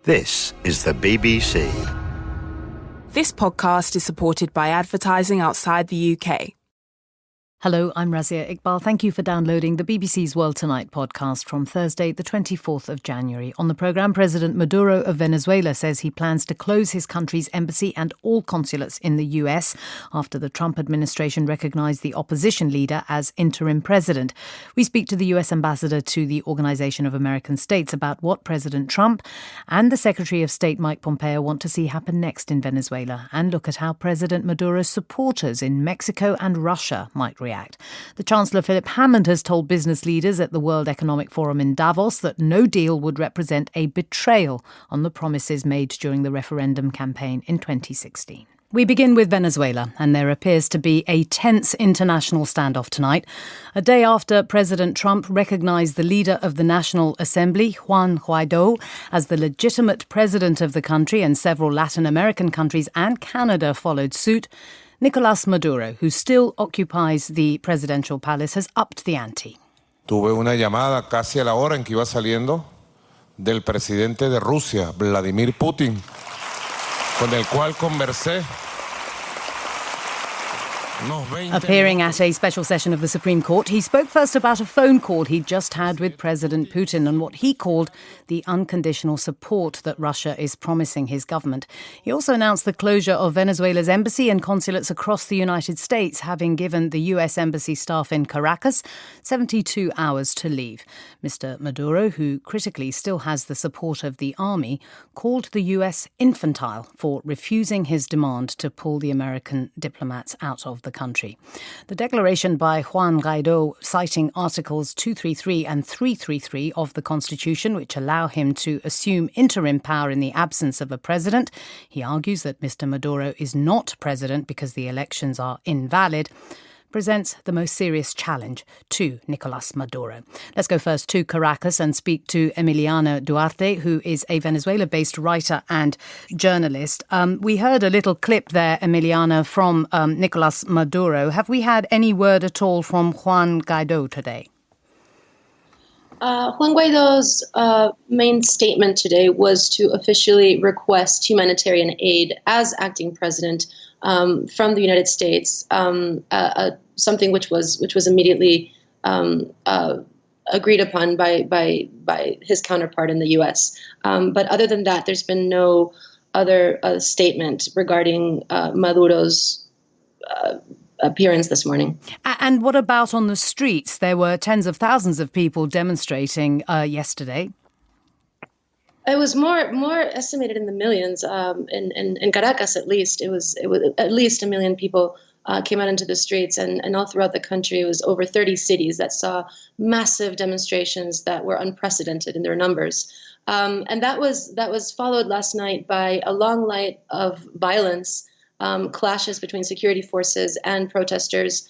This is the BBC. This podcast is supported by advertising outside the UK. Hello, I'm Razia Iqbal. Thank you for downloading the BBC's World Tonight podcast from Thursday, the 24th of January. On the programme, President Maduro of Venezuela says he plans to close his country's embassy and all consulates in the US after the Trump administration recognised the opposition leader as interim president. We speak to the US ambassador to the Organization of American States about what President Trump and the Secretary of State Mike Pompeo want to see happen next in Venezuela, and look at how President Maduro's supporters in Mexico and Russia might react. The Chancellor Philip Hammond has told business leaders at the World Economic Forum in Davos that no deal would represent a betrayal on the promises made during the referendum campaign in 2016. We begin with Venezuela, and there appears to be a tense international standoff tonight, a day after President Trump recognised the leader of the National Assembly, Juan Guaidó, as the legitimate president of the country, and several Latin American countries and Canada followed suit. Nicolás Maduro, who still occupies the presidential palace, has upped the ante. Tuve una llamada casi a la hora en que iba saliendo del presidente de Rusia, Vladimir Putin, con el cual conversé. Appearing at a special session of the Supreme Court, he spoke first about a phone call he'd just had with President Putin and what he called the unconditional support that Russia is promising his government. He also announced the closure of Venezuela's embassy and consulates across the United States, having given the US embassy staff in Caracas 72 hours to leave. Mr. Maduro, who critically still has the support of the army, called the US infantile for refusing his demand to pull the American diplomats out of the country. The declaration by Juan Guaidó, citing Articles 233 and 333 of the Constitution, which allow him to assume interim power in the absence of a president. He argues that Mr. Maduro is not president because the elections are invalid, presents the most serious challenge to Nicolás Maduro. Let's go first to Caracas and speak to Emiliana Duarte, who is a Venezuela-based writer and journalist. We heard a little clip there, Emiliana, from Nicolás Maduro. Have we had any word at all from Juan Guaidó today? Juan Guaidó's main statement today was to officially request humanitarian aid as acting president from the United States, something which was immediately agreed upon by his counterpart in the U.S. But other than that, there's been no other statement regarding Maduro's appearance this morning. And what about on the streets? There were tens of thousands of people demonstrating yesterday. It was more estimated in the millions. In Caracas, at least, it was at least 1 million people came out into the streets, and all throughout the country, it was over 30 cities that saw massive demonstrations that were unprecedented in their numbers. And that was followed last night by a long night of violence, clashes between security forces and protesters,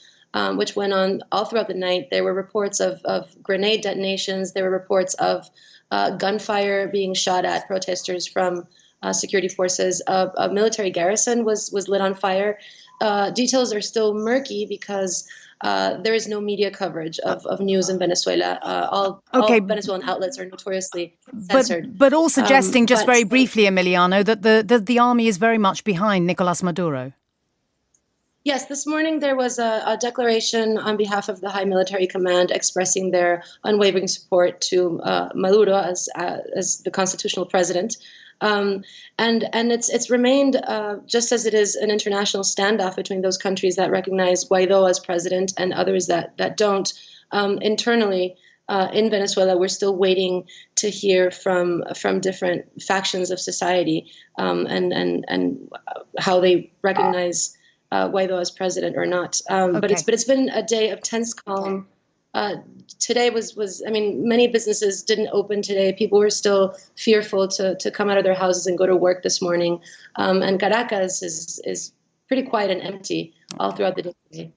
which went on all throughout the night. There were reports of grenade detonations. There were reports of gunfire being shot at protesters from security forces. A military garrison was lit on fire. Details are still murky because there is no media coverage of news in Venezuela. All Venezuelan outlets are notoriously censored. But all suggesting, very briefly, Emiliano, that the army is very much behind Nicolás Maduro. Yes, this morning there was a declaration on behalf of the High Military Command expressing their unwavering support to Maduro as the constitutional president. And it's remained just as it is an international standoff between those countries that recognize Guaidó as president and others that don't. Internally in Venezuela, we're still waiting to hear from different factions of society and how they recognize Guaidó as president or not. But it's been a day of tense calm. Today was many businesses didn't open today. People were still fearful to come out of their houses and go to work this morning. And Caracas is pretty quiet and empty all throughout the day.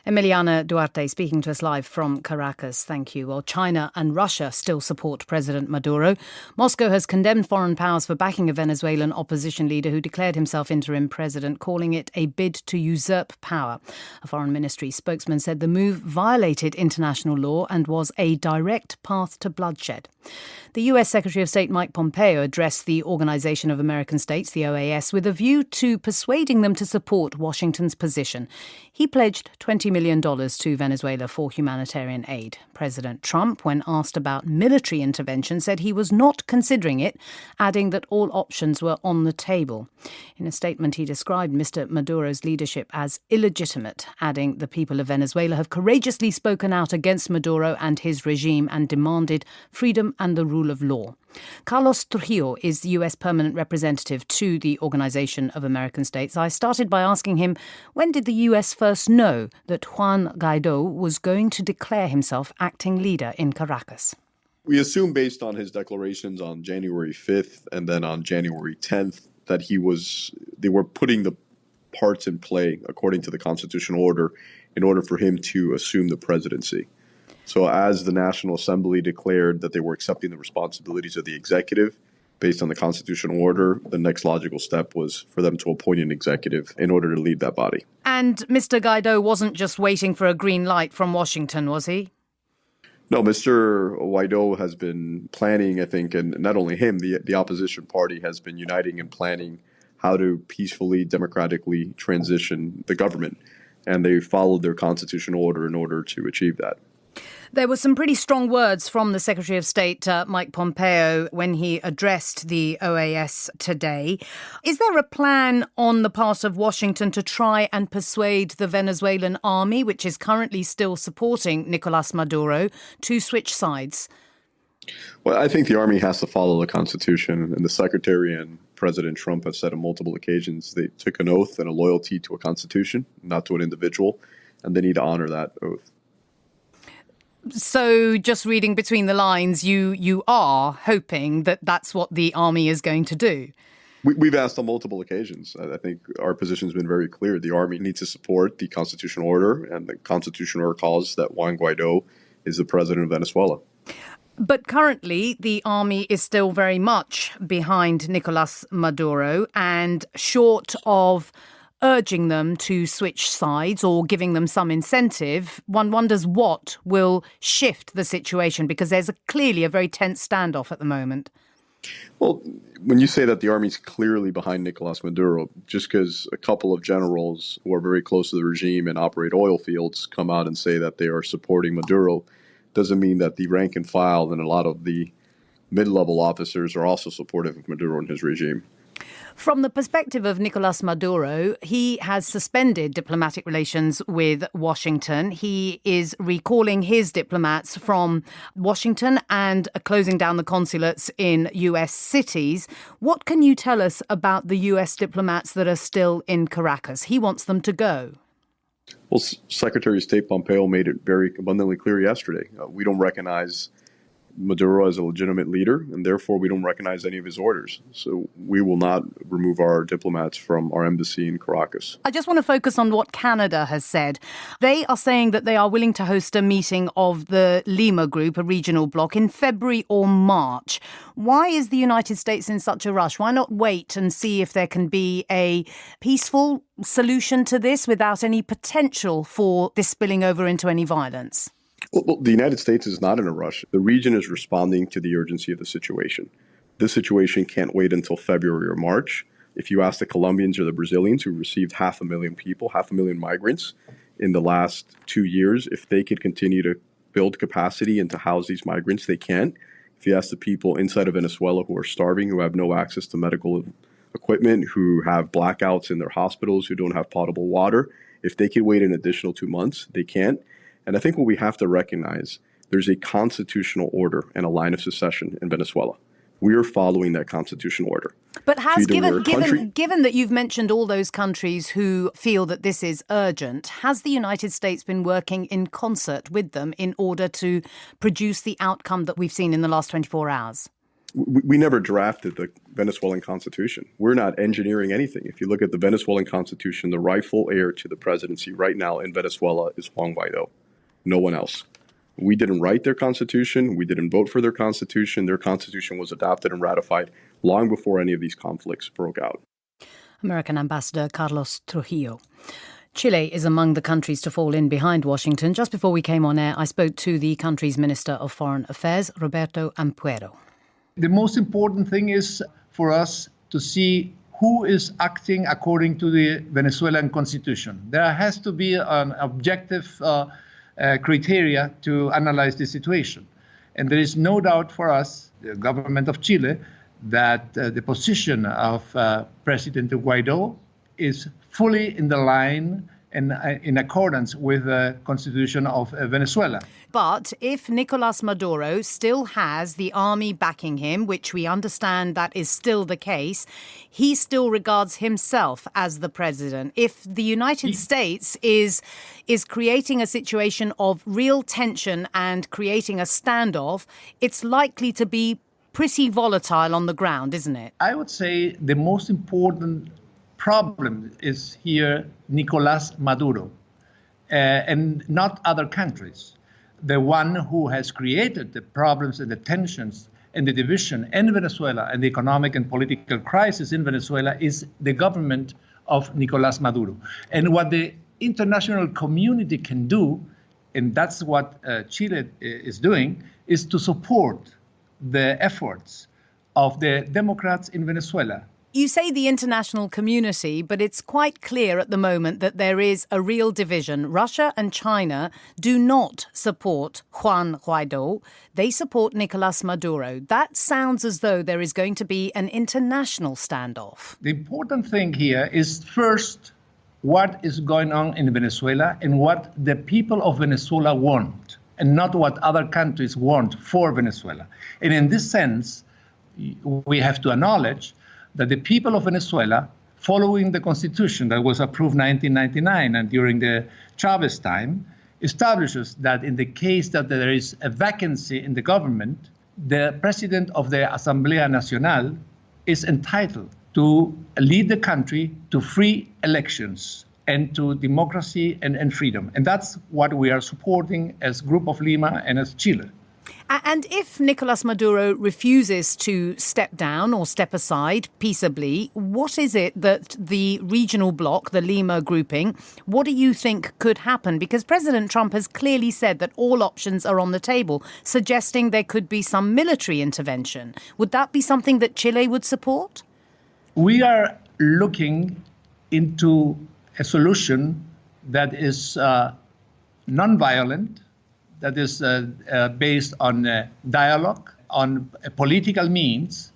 Emiliana Duarte speaking to us live from Caracas. Thank you. Well, China and Russia still support President Maduro. Moscow has condemned foreign powers for backing a Venezuelan opposition leader who declared himself interim president, calling it a bid to usurp power. A foreign ministry spokesman said the move violated international law and was a direct path to bloodshed. The US Secretary of State Mike Pompeo addressed the Organization of American States, the OAS, with a view to persuading them to support Washington's position. He pledged $20 million to Venezuela for humanitarian aid. President Trump, when asked about military intervention, said he was not considering it, adding that all options were on the table. In a statement, he described Mr. Maduro's leadership as illegitimate, adding the people of Venezuela have courageously spoken out against Maduro and his regime and demanded freedom and the rule of law. Carlos Trujillo is the US permanent representative to the Organization of American States. I started by asking him, when did the US first know that Juan Guaido was going to declare himself acting leader in Caracas? We assume, based on his declarations on January 5th and then on January 10th, that they were putting the parts in play according to the constitutional order in order for him to assume the presidency. So as the National Assembly declared that they were accepting the responsibilities of the executive based on the constitutional order, the next logical step was for them to appoint an executive in order to lead that body. And Mr. Guaido wasn't just waiting for a green light from Washington, was he? No, Mr. Guaido has been planning, I think, and not only him, the opposition party has been uniting and planning how to peacefully, democratically transition the government. And they followed their constitutional order in order to achieve that. There were some pretty strong words from the Secretary of State, Mike Pompeo, when he addressed the OAS today. Is there a plan on the part of Washington to try and persuade the Venezuelan army, which is currently still supporting Nicolas Maduro, to switch sides? Well, I think the army has to follow the Constitution, and the Secretary and President Trump have said on multiple occasions they took an oath and a loyalty to a Constitution, not to an individual, and they need to honor that oath. So just reading between the lines, you are hoping that that's what the army is going to do? We've asked on multiple occasions. I think our position has been very clear. The army needs to support the constitutional order, and the constitutional order calls that Juan Guaido is the president of Venezuela. But currently, the army is still very much behind Nicolas Maduro, and short of urging them to switch sides or giving them some incentive, one wonders what will shift the situation, because there's clearly a very tense standoff at the moment. Well, when you say that the army's clearly behind Nicolas Maduro, just because a couple of generals who are very close to the regime and operate oil fields come out and say that they are supporting Maduro, doesn't mean that the rank and file and a lot of the mid-level officers are also supportive of Maduro and his regime. From the perspective of Nicolas Maduro, he has suspended diplomatic relations with Washington. He is recalling his diplomats from Washington and closing down the consulates in US cities. What can you tell us about the US diplomats that are still in Caracas? He wants them to go. Well, Secretary of State Pompeo made it very abundantly clear yesterday. We don't recognize Maduro as a legitimate leader, and therefore we don't recognize any of his orders. So we will not remove our diplomats from our embassy in Caracas. I just want to focus on what Canada has said. They are saying that they are willing to host a meeting of the Lima Group, a regional bloc, in February or March. Why is the United States in such a rush? Why not wait and see if there can be a peaceful solution to this without any potential for this spilling over into any violence? Well, the United States is not in a rush. The region is responding to the urgency of the situation. This situation can't wait until February or March. If you ask the Colombians or the Brazilians, who received 500,000 people, 500,000 migrants in the last 2 years, if they could continue to build capacity and to house these migrants, they can. If you ask the people inside of Venezuela who are starving, who have no access to medical equipment, who have blackouts in their hospitals, who don't have potable water, if they could wait an additional 2 months, they can't. And I think what we have to recognize, there's a constitutional order and a line of succession in Venezuela. We are following that constitutional order. But given that you've mentioned all those countries who feel that this is urgent, has the United States been working in concert with them in order to produce the outcome that we've seen in the last 24 hours? We never drafted the Venezuelan constitution. We're not engineering anything. If you look at the Venezuelan constitution, the rightful heir to the presidency right now in Venezuela is Juan Guaido, no one else. We didn't write their constitution. We didn't vote for their constitution. Their constitution was adopted and ratified long before any of these conflicts broke out. American Ambassador Carlos Trujillo. Chile is among the countries to fall in behind Washington. Just before we came on air, I spoke to the country's Minister of Foreign Affairs, Roberto Ampuero. The most important thing is for us to see who is acting according to the Venezuelan constitution. There has to be an objective criteria to analyze the situation. And there is no doubt for us, the government of Chile, that the position of President Guaido is fully in the line and in accordance with the constitution of Venezuela. But if Nicolas Maduro still has the army backing him, which we understand that is still the case, he still regards himself as the president. If the United States is creating a situation of real tension and creating a standoff, it's likely to be pretty volatile on the ground, isn't it? I would say the most important problem is here Nicolas Maduro and not other countries. The one who has created the problems and the tensions and the division in Venezuela and the economic and political crisis in Venezuela is the government of Nicolas Maduro. And what the international community can do, and that's what Chile is doing, is to support the efforts of the Democrats in Venezuela. You say the international community, but it's quite clear at the moment that there is a real division. Russia and China do not support Juan Guaido. They support Nicolas Maduro. That sounds as though there is going to be an international standoff. The important thing here is first what is going on in Venezuela and what the people of Venezuela want, and not what other countries want for Venezuela. And in this sense, we have to acknowledge that the people of Venezuela, following the constitution that was approved in 1999 and during the Chavez time, establishes that in the case that there is a vacancy in the government, the president of the Asamblea Nacional is entitled to lead the country to free elections and to democracy and freedom. And that's what we are supporting as Group of Lima and as Chile. And if Nicolas Maduro refuses to step down or step aside peaceably, what is it that the regional bloc, the Lima grouping, what do you think could happen? Because President Trump has clearly said that all options are on the table, suggesting there could be some military intervention. Would that be something that Chile would support? We are looking into a solution that is non-violent, that is based on dialogue, on political means.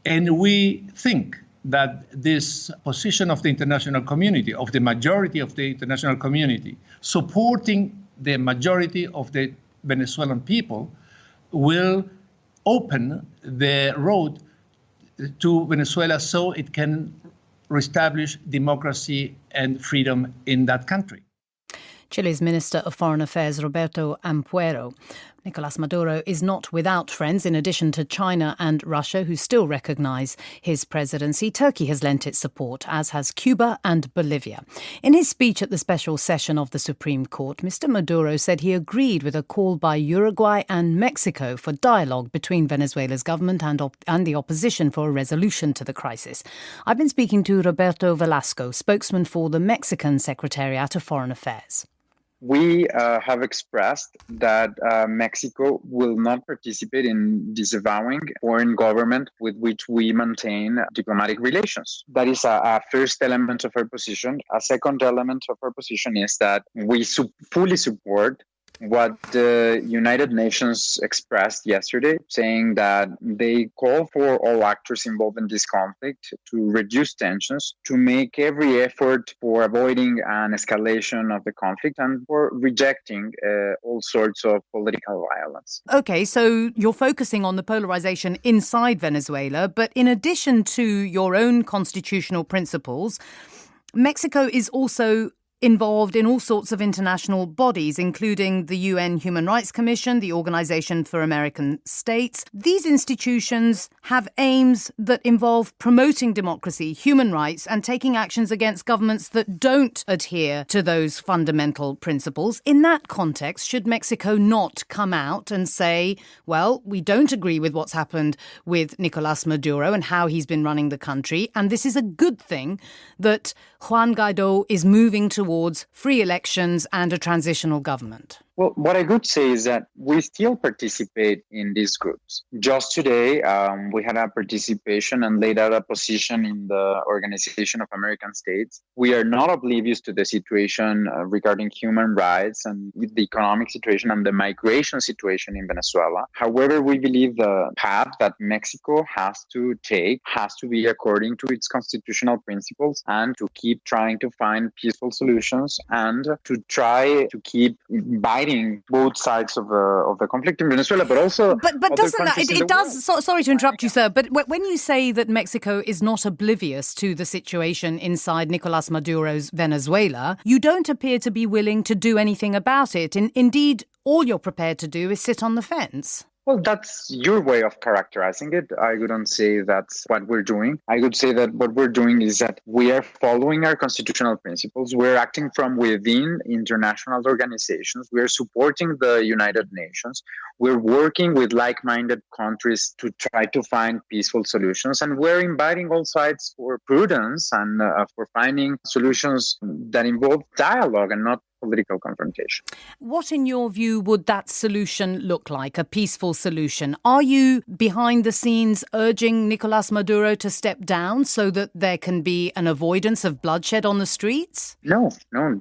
And we think that this position of the international community, of the majority of the international community, supporting the majority of the Venezuelan people, will open the road to Venezuela so it can reestablish democracy and freedom in that country. Chile's Minister of Foreign Affairs, Roberto Ampuero. Nicolas Maduro is not without friends. In addition to China and Russia, who still recognise his presidency, Turkey has lent its support, as has Cuba and Bolivia. In his speech at the special session of the Supreme Court, Mr. Maduro said he agreed with a call by Uruguay and Mexico for dialogue between Venezuela's government and the opposition for a resolution to the crisis. I've been speaking to Roberto Velasco, spokesman for the Mexican Secretariat of Foreign Affairs. We have expressed that Mexico will not participate in disavowing foreign government with which we maintain diplomatic relations. That is a first element of our position. A second element of our position is that we fully support what the United Nations expressed yesterday, saying that they call for all actors involved in this conflict to reduce tensions, to make every effort for avoiding an escalation of the conflict, and for rejecting all sorts of political violence. OK, so you're focusing on the polarization inside Venezuela, but in addition to your own constitutional principles, Mexico is also involved in all sorts of international bodies, including the UN Human Rights Commission, the Organization for American States. These institutions have aims that involve promoting democracy, human rights, and taking actions against governments that don't adhere to those fundamental principles. In that context, should Mexico not come out and say, well, we don't agree with what's happened with Nicolás Maduro and how he's been running the country, and this is a good thing that Juan Guaidó is moving towards free elections and a transitional government? Well, what I could say is that we still participate in these groups. Just today, we had a participation and laid out a position in the Organization of American States. We are not oblivious to the situation regarding human rights and the economic situation and the migration situation in Venezuela. However, we believe the path that Mexico has to take has to be according to its constitutional principles and to keep trying to find peaceful solutions and to try to keep inviting both sides of the conflict in Venezuela, but also but doesn't that it does? Sorry to interrupt you, sir, but when you say that Mexico is not oblivious to the situation inside Nicolás Maduro's Venezuela, you don't appear to be willing to do anything about it. Indeed, all you're prepared to do is sit on the fence. Well, that's your way of characterizing it. I wouldn't say that's what we're doing. I would say that what we're doing is that we are following our constitutional principles. We're acting from within international organizations. We're supporting the United Nations. We're working with like-minded countries to try to find peaceful solutions. And we're inviting all sides for prudence and for finding solutions that involve dialogue and not political confrontation. What, in your view, would that solution look like, a peaceful solution? Are you behind the scenes urging Nicolás Maduro to step down so that there can be an avoidance of bloodshed on the streets? No,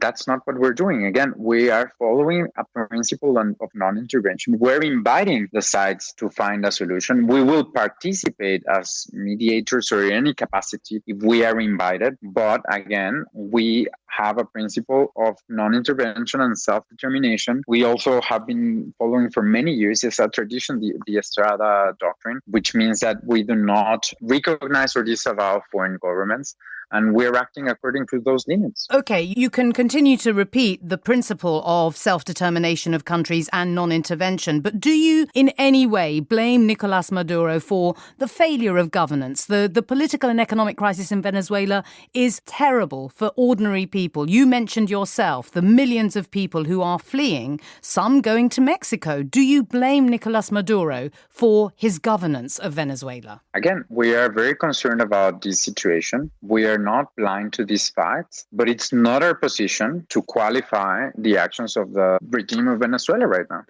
that's not what we're doing. Again, we are following a principle of non-intervention. We're inviting the sides to find a solution. We will participate as mediators or in any capacity if we are invited. But again, we have a principle of non-intervention and self-determination. We also have been following for many years as a tradition, the Estrada doctrine, which means that we do not recognize or disavow foreign governments. And we're acting according to those limits. OK, you can continue to repeat the principle of self-determination of countries and non-intervention, but do you in any way blame Nicolás Maduro for the failure of governance? The political and economic crisis in Venezuela is terrible for ordinary people. You mentioned yourself the millions of people who are fleeing, some going to Mexico. Do you blame Nicolás Maduro for his governance of Venezuela? Again, we are very concerned about this situation. We are not blind to these facts, but it's not our position to qualify the actions of the regime of Venezuela right now.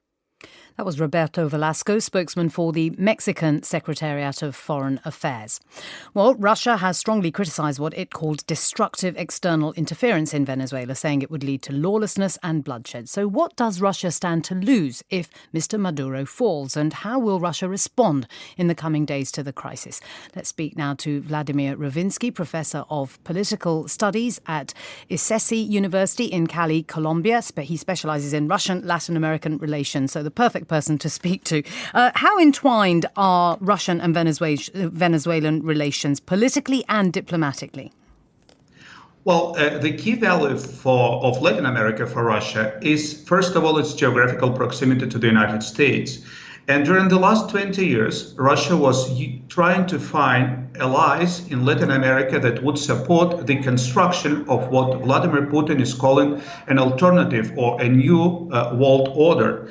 That was Roberto Velasco, spokesman for the Mexican Secretariat of Foreign Affairs. Well, Russia has strongly criticised what it called destructive external interference in Venezuela, saying it would lead to lawlessness and bloodshed. So what does Russia stand to lose if Mr. Maduro falls, and how will Russia respond in the coming days to the crisis? Let's speak now to Vladimir Ravinsky, Professor of Political Studies at ISESI University in Cali, Colombia. He specialises in Russian Latin American relations, so the perfect person to speak to. How entwined are Russian and Venezuelan relations politically and diplomatically? Well, the key value of Latin America for Russia is, first of all, its geographical proximity to the United States. And during the last 20 years, Russia was trying to find allies in Latin America that would support the construction of what Vladimir Putin is calling an alternative or a new world order.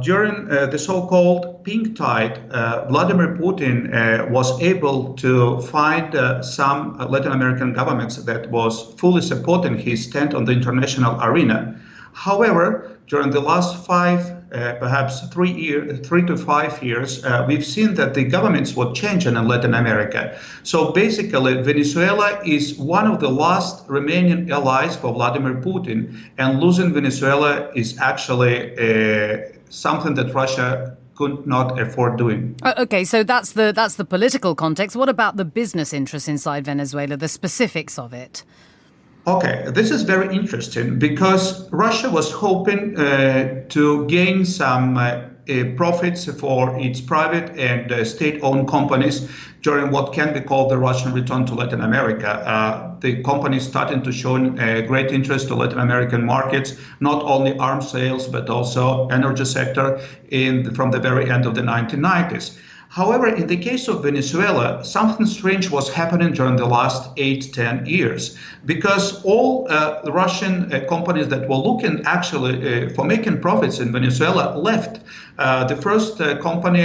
During the so-called pink tide, Vladimir Putin was able to find some Latin American governments that was fully supporting his stand on the international arena. However, during the last perhaps 3 to 5 years, we've seen that the governments were changing in Latin America. So basically, Venezuela is one of the last remaining allies for Vladimir Putin, and losing Venezuela is actually something that Russia could not afford doing. OK, so that's the political context. What about the business interests inside Venezuela, the specifics of it? Okay, this is very interesting because Russia was hoping to gain some profits for its private and state-owned companies during what can be called the Russian return to Latin America. The company is starting to show great interest to Latin American markets, not only arms sales, but also energy sector from the very end of the 1990s. However, in the case of Venezuela, something strange was happening during the last 8-10 years, because all the Russian companies that were looking actually for making profits in Venezuela left. The first company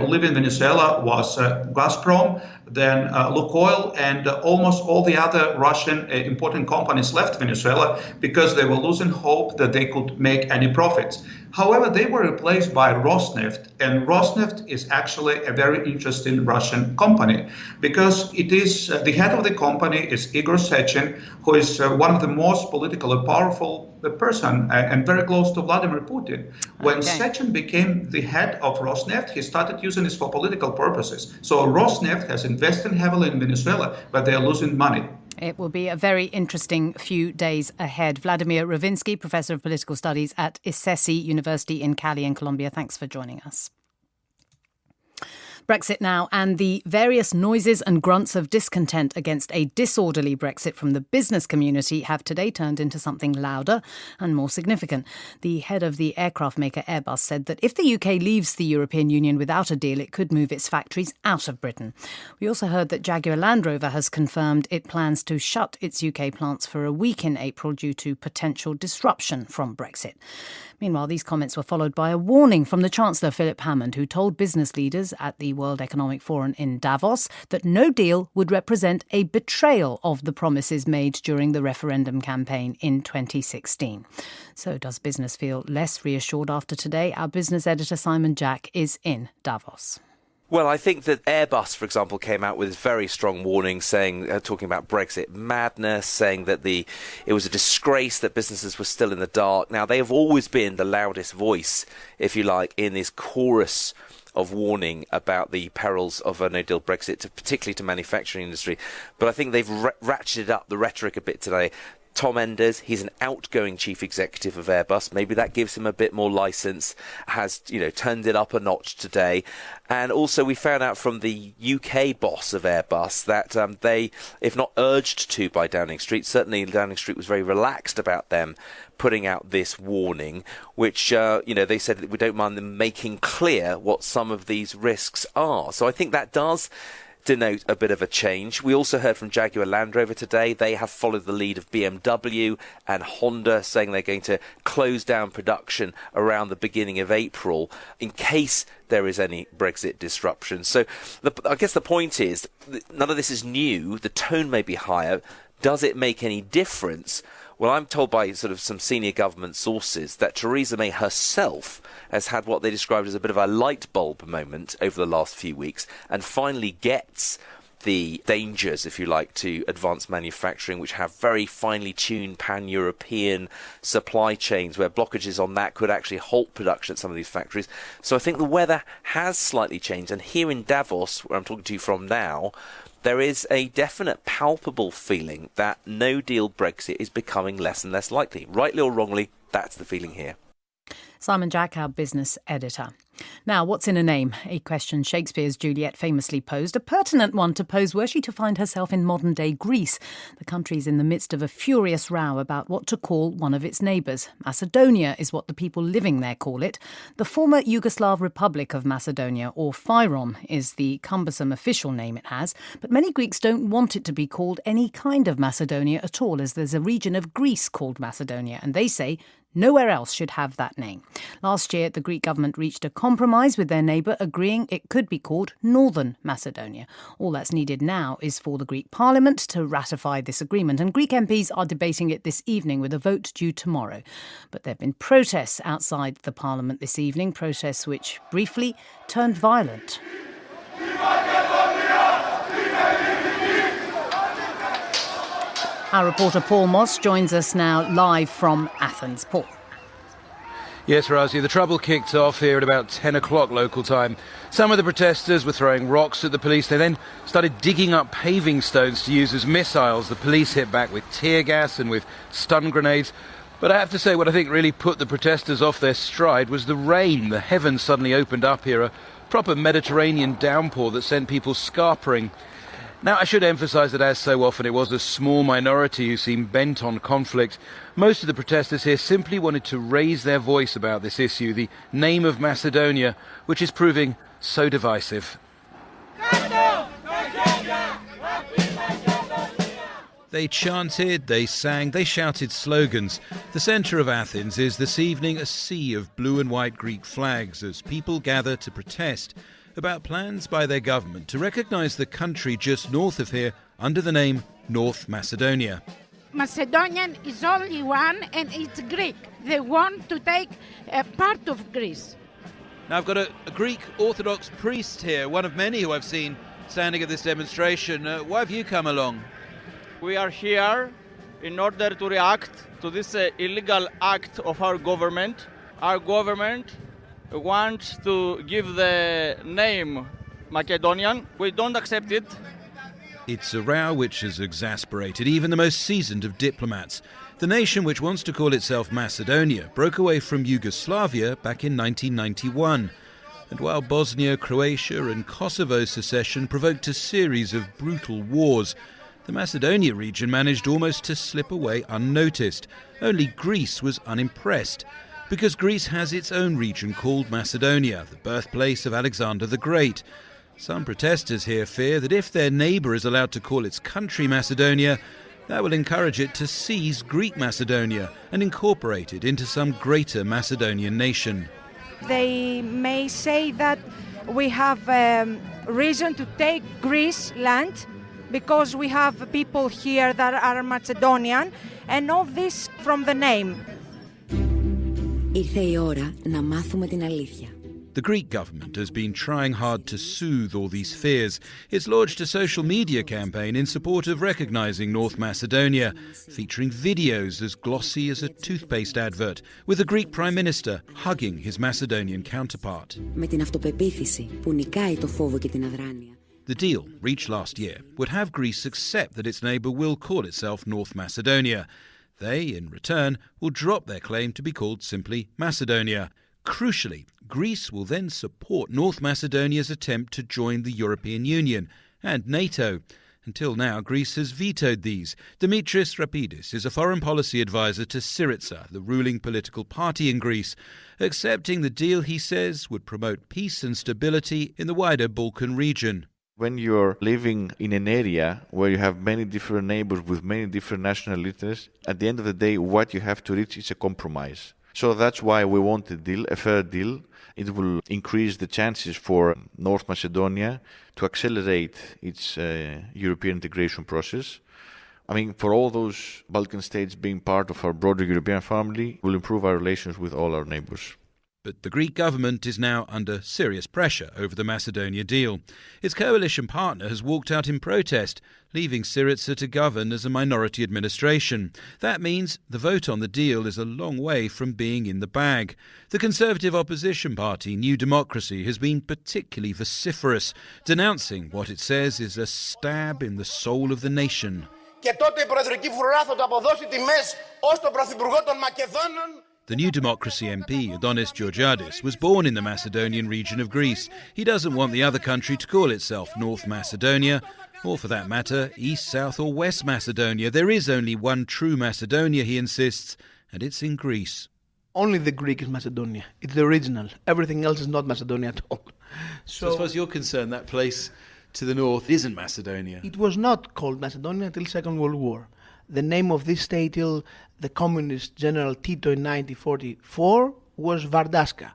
leaving Venezuela was Gazprom, then Lukoil, and almost all the other Russian important companies left Venezuela because they were losing hope that they could make any profits. However, they were replaced by Rosneft, and Rosneft is actually a very interesting Russian company because it is the head of the company is Igor Sechin, who is one of the most politically powerful person and very close to Vladimir Putin. When Sechin became the head of Rosneft, he started using this for political purposes. So Rosneft has invested heavily in Venezuela, but they are losing money. It will be a very interesting few days ahead. Vladimir Ravinsky, Professor of Political Studies at ISESI University in Cali in Colombia. Thanks for joining us. Brexit now, and the various noises and grunts of discontent against a disorderly Brexit from the business community have today turned into something louder and more significant. The head of the aircraft maker Airbus said that if the UK leaves the European Union without a deal, it could move its factories out of Britain. We also heard that Jaguar Land Rover has confirmed it plans to shut its UK plants for a week in April due to potential disruption from Brexit. Meanwhile, these comments were followed by a warning from the Chancellor, Philip Hammond, who told business leaders at the World Economic Forum in Davos that no deal would represent a betrayal of the promises made during the referendum campaign in 2016. So does business feel less reassured after today? Our business editor, Simon Jack, is in Davos. Well, I think that Airbus, for example, came out with very strong warnings saying, talking about Brexit madness, saying that it was a disgrace that businesses were still in the dark. Now, they have always been the loudest voice, if you like, in this chorus of warning about the perils of a no-deal Brexit, particularly to manufacturing industry. But I think they've ratcheted up the rhetoric a bit today. Tom Enders, he's an outgoing chief executive of Airbus. Maybe that gives him a bit more license, has, turned it up a notch today. And also we found out from the UK boss of Airbus that they, if not urged to by Downing Street, certainly Downing Street was very relaxed about them putting out this warning, which, they said that we don't mind them making clear what some of these risks are. So I think that does denote a bit of a change. We also heard from Jaguar Land Rover today. They have followed the lead of BMW and Honda, saying they're going to close down production around the beginning of April in case there is any Brexit disruption. So I guess the point is, none of this is new. The tone may be higher. Does it make any difference? Well, I'm told by sort of some senior government sources that Theresa May herself has had what they described as a bit of a light bulb moment over the last few weeks and finally gets the dangers, if you like, to advanced manufacturing, which have very finely tuned pan-European supply chains where blockages on that could actually halt production at some of these factories. So I think the weather has slightly changed. And here in Davos, where I'm talking to you from now, there is a definite, palpable feeling that no-deal Brexit is becoming less and less likely. Rightly or wrongly, that's the feeling here. Simon Jack, our business editor. Now, what's in a name? A question Shakespeare's Juliet famously posed, a pertinent one to pose were she to find herself in modern-day Greece. The country's in the midst of a furious row about what to call one of its neighbours. Macedonia is what the people living there call it. The former Yugoslav Republic of Macedonia, or FYROM, is the cumbersome official name it has, but many Greeks don't want it to be called any kind of Macedonia at all, as there's a region of Greece called Macedonia, and they say nowhere else should have that name. Last year, the Greek government reached a compromise with their neighbour, agreeing it could be called Northern Macedonia. All that's needed now is for the Greek Parliament to ratify this agreement, and Greek MPs are debating it this evening with a vote due tomorrow. But there have been protests outside the Parliament this evening, protests which briefly turned violent. Our reporter Paul Moss joins us now live from Athens. Paul. Yes, Razia, the trouble kicked off here at about 10 o'clock local time. Some of the protesters were throwing rocks at the police. They then started digging up paving stones to use as missiles. The police hit back with tear gas and with stun grenades. But I have to say, what I think really put the protesters off their stride was the rain. The heavens suddenly opened up here, a proper Mediterranean downpour that sent people scarpering. Now, I should emphasise that, as so often, it was a small minority who seemed bent on conflict. Most of the protesters here simply wanted to raise their voice about this issue, the name of Macedonia, which is proving so divisive. They chanted, they sang, they shouted slogans. The centre of Athens is this evening a sea of blue and white Greek flags as people gather to protest about plans by their government to recognise the country just north of here under the name North Macedonia. Macedonian is only one, and it's Greek. They want to take a part of Greece. Now I've got a Greek Orthodox priest here, one of many who I've seen standing at this demonstration. Why have you come along? We are here in order to react to this illegal act of our government. Our government wants to give the name Macedonian. We don't accept it. It's a row which has exasperated even the most seasoned of diplomats. The nation, which wants to call itself Macedonia, broke away from Yugoslavia back in 1991. And while Bosnia, Croatia and Kosovo secession provoked a series of brutal wars, the Macedonia region managed almost to slip away unnoticed. Only Greece was unimpressed, because Greece has its own region called Macedonia, the birthplace of Alexander the Great. Some protesters here fear that if their neighbour is allowed to call its country Macedonia, that will encourage it to seize Greek Macedonia and incorporate it into some greater Macedonian nation. They may say that we have reason to take Greece land because we have people here that are Macedonian, and all this from the name. Ήρθε η ώρα να μάθουμε την αλήθεια. The Greek government has been trying hard to soothe all these fears. It's launched a social media campaign in support of recognising North Macedonia, featuring videos as glossy as a toothpaste advert, with the Greek Prime Minister hugging his Macedonian counterpart. Με την αυτοπεποίθηση που νικάει το φόβο και την αδράνεια. The deal, reached last year, would have Greece accept that its neighbour will call itself North Macedonia. They, in return, will drop their claim to be called simply Macedonia. Crucially, Greece will then support North Macedonia's attempt to join the European Union and NATO. Until now, Greece has vetoed these. Dimitris Rapidis is a foreign policy advisor to Syriza, the ruling political party in Greece, accepting the deal, he says, would promote peace and stability in the wider Balkan region. When you're living in an area where you have many different neighbors with many different national interests, at the end of the day, what you have to reach is a compromise. So that's why we want a deal, a fair deal. It will increase the chances for North Macedonia to accelerate its European integration process. I mean, for all those Balkan states being part of our broader European family, will improve our relations with all our neighbors. But the Greek government is now under serious pressure over the Macedonia deal. Its coalition partner has walked out in protest, leaving Syriza to govern as a minority administration. That means the vote on the deal is a long way from being in the bag. The Conservative opposition party, New Democracy, has been particularly vociferous, denouncing what it says is a stab in the soul of the nation. The New Democracy MP, Adonis Georgiadis, was born in the Macedonian region of Greece. He doesn't want the other country to call itself North Macedonia, or for that matter, East, South or West Macedonia. There is only one true Macedonia, he insists, and it's in Greece. Only the Greek is Macedonia. It's the original. Everything else is not Macedonia at all. So as far as you're concerned, that place to the north isn't Macedonia? It was not called Macedonia until Second World War. The name of this state till the communist General Tito in 1944 was Vardaska.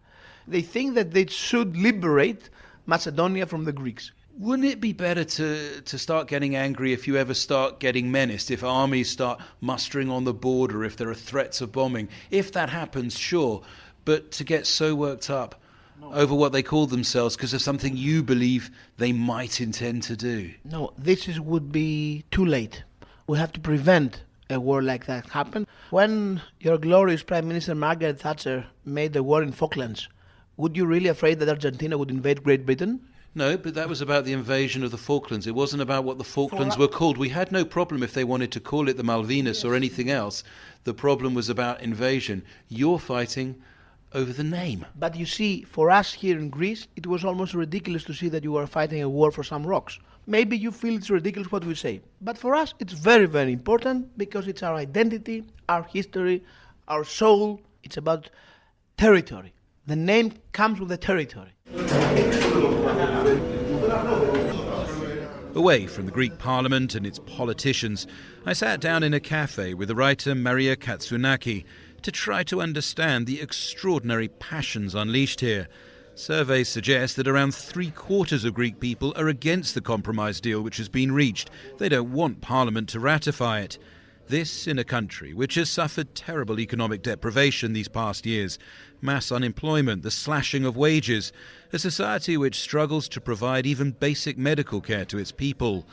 They think that they should liberate Macedonia from the Greeks. Wouldn't it be better to start getting angry if you ever start getting menaced, if armies start mustering on the border, if there are threats of bombing? If that happens, sure, but to get so worked up over what they call themselves because of something you believe they might intend to do? No, would be too late. We have to prevent a war like that happen. When your glorious Prime Minister Margaret Thatcher made the war in Falklands, would you really afraid that Argentina would invade Great Britain? No, but that was about the invasion of the Falklands. It wasn't about what the Falklands were called. We had no problem if they wanted to call it the Malvinas or anything else. The problem was about invasion. You're fighting over the name. But you see, for us here in Greece, it was almost ridiculous to see that you are fighting a war for some rocks. Maybe you feel it's ridiculous what we say. But for us, it's very, very important because it's our identity, our history, our soul. It's about territory. The name comes with the territory. Away from the Greek parliament and its politicians, I sat down in a cafe with the writer Maria Katsounaki to try to understand the extraordinary passions unleashed here. Surveys suggest that around 3/4 of Greek people are against the compromise deal which has been reached. They don't want Parliament to ratify it. This in a country which has suffered terrible economic deprivation these past years, mass unemployment, the slashing of wages, a society which struggles to provide even basic medical care to its people.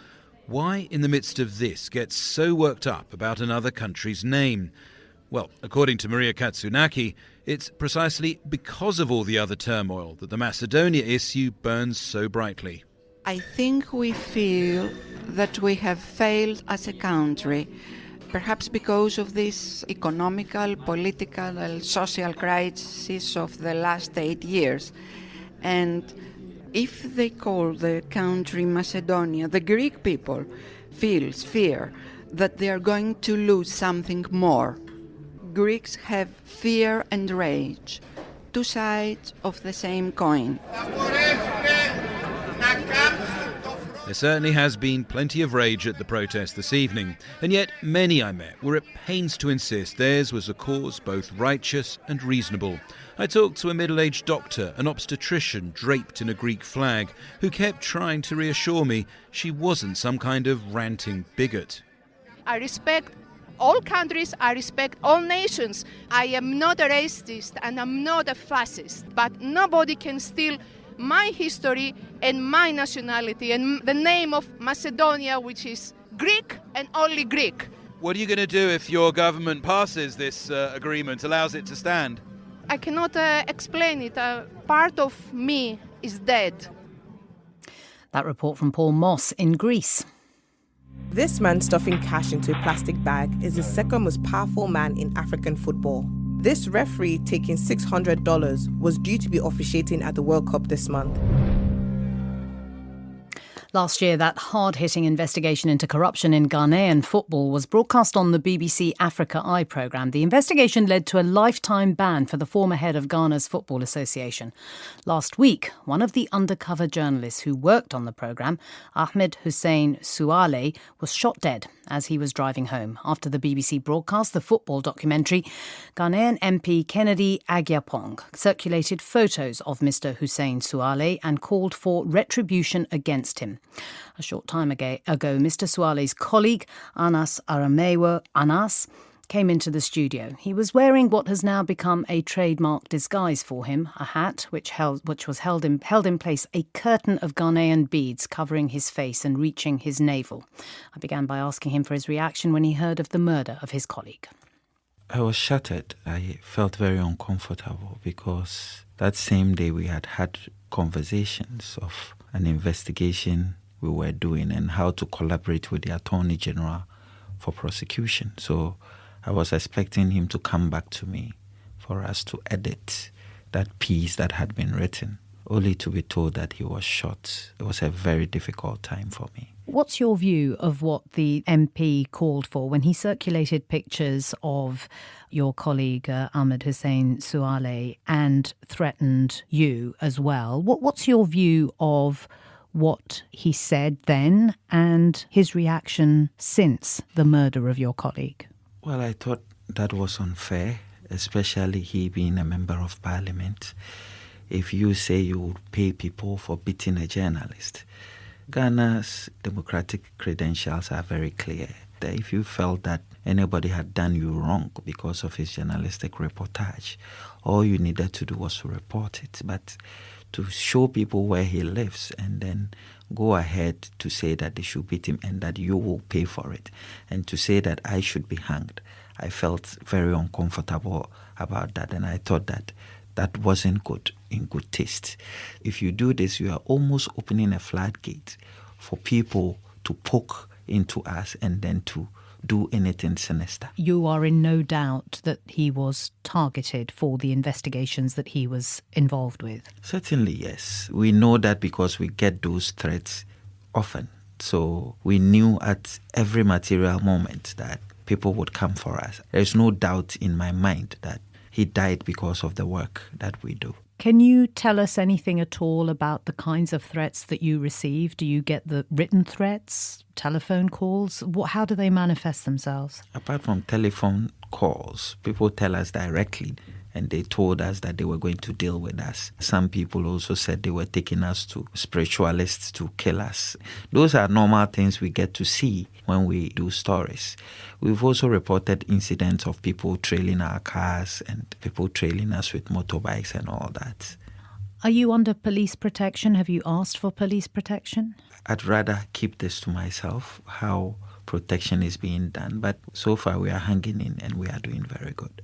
Why, in the midst of this, get so worked up about another country's name? Well, according to Maria Katsounaki, it's precisely because of all the other turmoil that the Macedonia issue burns so brightly. I think we feel that we have failed as a country, perhaps because of this economical, political, and social crisis of the last 8 years. And if they call the country Macedonia, the Greek people fear that they are going to lose something more. Greeks have fear and rage, two sides of the same coin. There certainly has been plenty of rage at the protest this evening, and yet many I met were at pains to insist theirs was a cause both righteous and reasonable. I talked to a middle-aged doctor, an obstetrician draped in a Greek flag, who kept trying to reassure me she wasn't some kind of ranting bigot. I respect all countries, I respect all nations. I am not a racist and I'm not a fascist, but nobody can steal my history and my nationality and the name of Macedonia, which is Greek and only Greek. What are you going to do if your government passes this agreement, allows it to stand? I cannot explain it. Part of me is dead. That report from Paul Moss in Greece. This man stuffing cash into a plastic bag is the second most powerful man in African football. This referee taking $600 was due to be officiating at the World Cup this month. Last year, that hard-hitting investigation into corruption in Ghanaian football was broadcast on the BBC Africa Eye programme. The investigation led to a lifetime ban for the former head of Ghana's Football Association. Last week, one of the undercover journalists who worked on the programme, Ahmed Hussein Suale, was shot dead as he was driving home. After the BBC broadcast the football documentary, Ghanaian MP Kennedy Agyapong circulated photos of Mr Hussein Suale and called for retribution against him. A short time ago, Mr Suale's colleague, Anas Aramewo Anas, came into the studio. He was wearing what has now become a trademark disguise for him, a hat which was held in place a curtain of Ghanaian beads covering his face and reaching his navel. I began by asking him for his reaction when he heard of the murder of his colleague. I was shattered. I felt very uncomfortable because that same day we had conversations of an investigation we were doing and how to collaborate with the Attorney General for prosecution. So I was expecting him to come back to me for us to edit that piece that had been written, only to be told that he was shot. It was a very difficult time for me. What's your view of what the MP called for when he circulated pictures of your colleague Ahmed Hussein Suale and threatened you as well? What's your view of what he said then and his reaction since the murder of your colleague? Well, I thought that was unfair, especially he being a member of parliament. If you say you would pay people for beating a journalist, Ghana's democratic credentials are very clear. That if you felt that anybody had done you wrong because of his journalistic reportage, all you needed to do was to report it. But to show people where he lives and then go ahead to say that they should beat him and that you will pay for it, and to say that I should be hanged, I felt very uncomfortable about that. And I thought that That wasn't good, in good taste. If you do this, you are almost opening a floodgate for people to poke into us and then to do anything sinister. You are in no doubt that he was targeted for the investigations that he was involved with? Certainly, yes. We know that because we get those threats often. So we knew at every material moment that people would come for us. There's no doubt in my mind that he died because of the work that we do. Can you tell us anything at all about the kinds of threats that you receive? Do you get the written threats, telephone calls? How do they manifest themselves? Apart from telephone calls, people tell us directly, and they told us that they were going to deal with us. Some people also said they were taking us to spiritualists to kill us. Those are normal things we get to see when we do stories. We've also reported incidents of people trailing our cars and people trailing us with motorbikes and all that. Are you under police protection? Have you asked for police protection? I'd rather keep this to myself, how protection is being done. But so far we are hanging in and we are doing very good.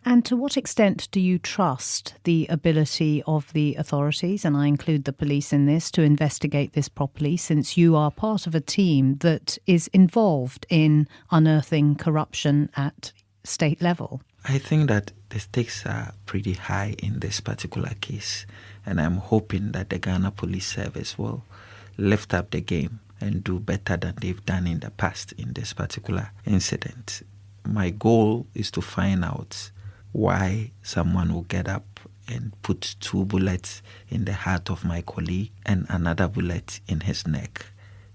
And to what extent do you trust the ability of the authorities, and I include the police in this, to investigate this properly, since you are part of a team that is involved in unearthing corruption at state level? I think that the stakes are pretty high in this particular case, and I'm hoping that the Ghana Police Service will lift up the game and do better than they've done in the past in this particular incident. My goal is to find out why someone will get up and put 2 bullets in the heart of my colleague and another bullet in his neck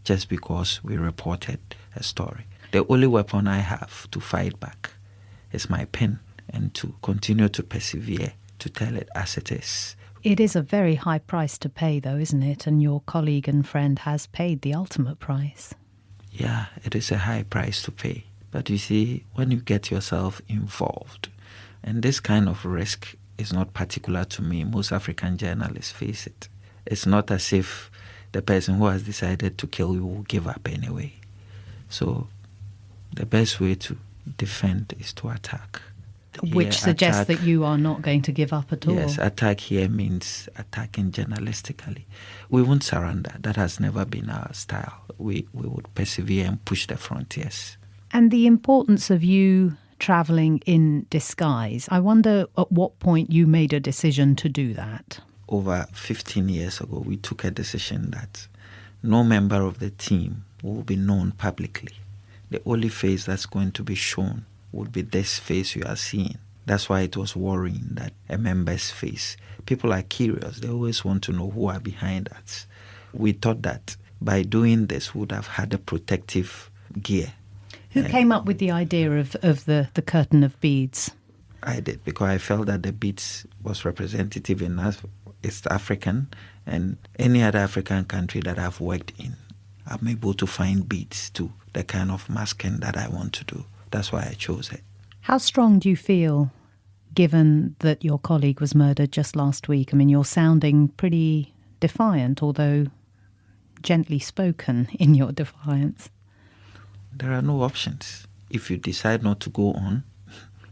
just because we reported a story. The only weapon I have to fight back is my pen and to continue to persevere, to tell it as it is. It is a very high price to pay, though, isn't it? And your colleague and friend has paid the ultimate price. Yeah, it is a high price to pay. But you see, when you get yourself involved, and this kind of risk is not particular to me, most African journalists face it. It's not as if the person who has decided to kill you will give up anyway. So the best way to defend is to attack. Which suggests that you are not going to give up at all. Yes, attack here means attacking journalistically. We won't surrender. That has never been our style. We would persevere and push the frontiers. And the importance of you travelling in disguise, I wonder at what point you made a decision to do that. Over 15 years ago, we took a decision that no member of the team will be known publicly. The only face that's going to be shown would be this face you are seeing. That's why it was worrying that a member's face. People are curious. They always want to know who are behind us. We thought that by doing this, we would have had a protective gear. Who came up with the idea of the curtain of beads? I did, because I felt that the beads was representative in us, East African, and any other African country that I've worked in. I'm able to find beads to the kind of masking that I want to do. That's why I chose it. How strong do you feel, given that your colleague was murdered just last week? I mean, you're sounding pretty defiant, although gently spoken in your defiance. There are no options. If you decide not to go on,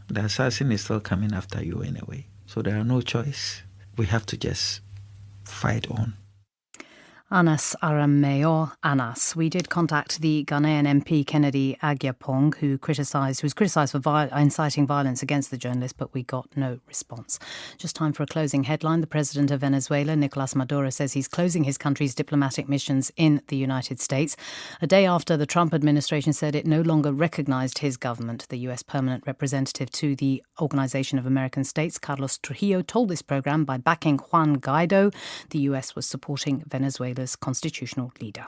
the assassin is still coming after you anyway. So there are no choice. We have to just fight on. Anas Arameo Anas. We did contact the Ghanaian MP Kennedy Agyapong, who was criticised for inciting violence against the journalist, but we got no response. Just time for a closing headline. The president of Venezuela, Nicolas Maduro, says he's closing his country's diplomatic missions in the United States, a day after the Trump administration said it no longer recognised his government. The US permanent representative to the Organization of American States, Carlos Trujillo, told this programme by backing Juan Guaido, the US was supporting Venezuela's constitutional leader.